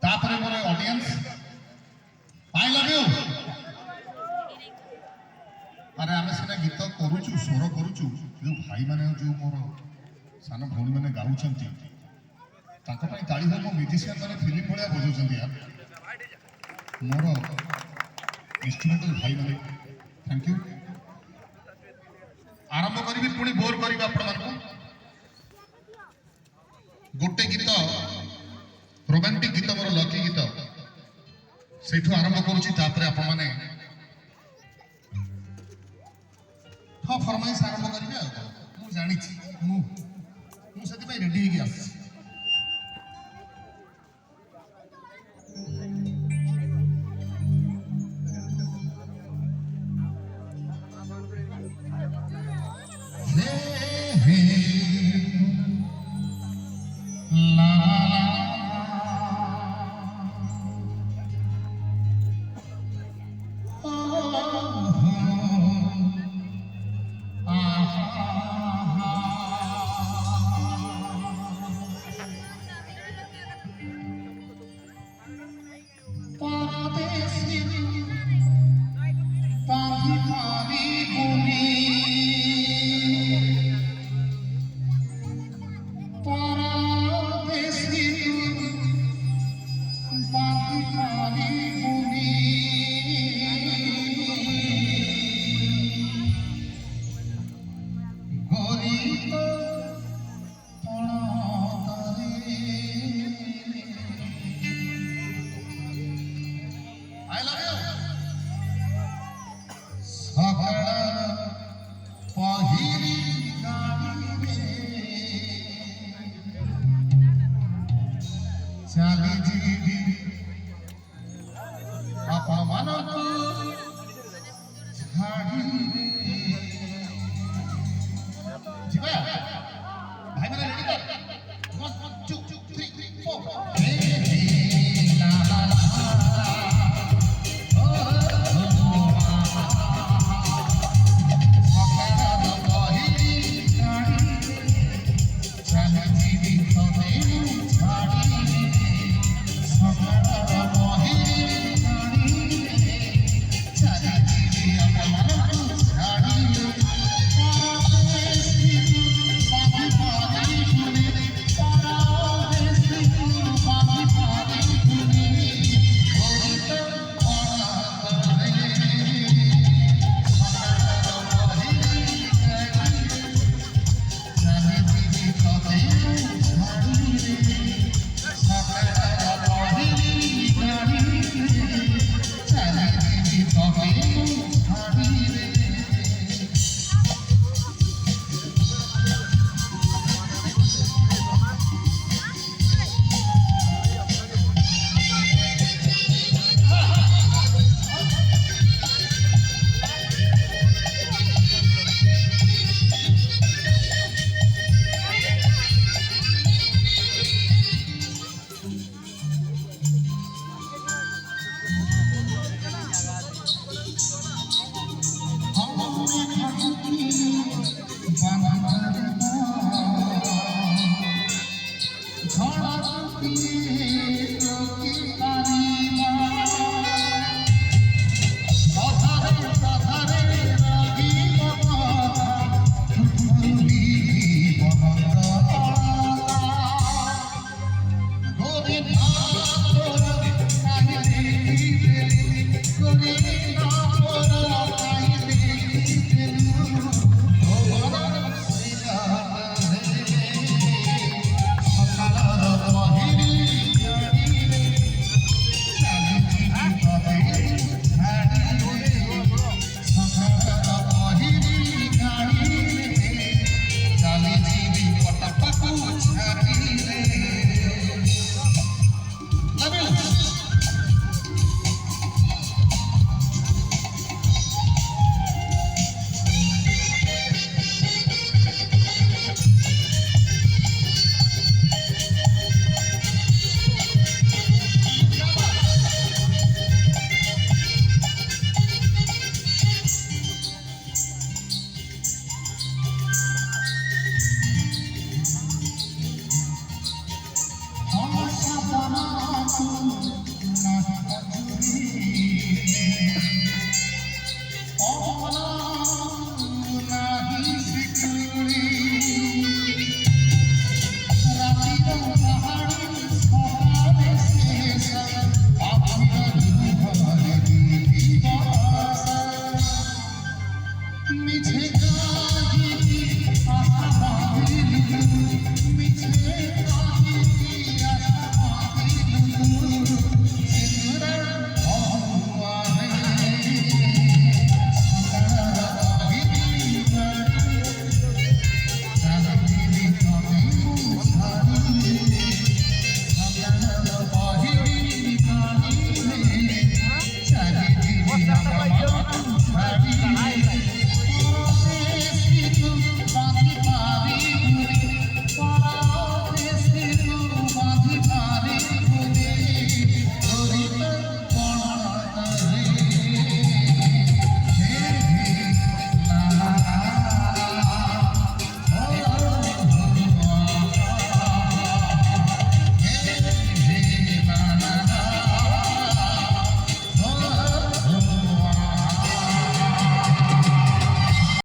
तापरे more audience I love you. अरे आमे सिना गीत करूचु स्वर करूचु जो भाई माने जो मोर सान भौणी माने गाउछंती ताको पई ताली हो मो म्यूजिशियन माने फिल्म भलिया बजाउछंती यार मोर इंस्ट्रूमेंटल भाई माने थैंक यू। आरंभ करी पुणी बोर करी आपण मानकु गोटे गीत रोमांटिक गीत मोर लकी गीत सेठू आरंभ करूची तापरे आपण माने हाँ फरमाइश आरंभ करी मु जानी मु से रेडी हो आस चाली जीवी आपण मानको छाड़ी जीवा भाई माने रेडी कर 1 2 3 4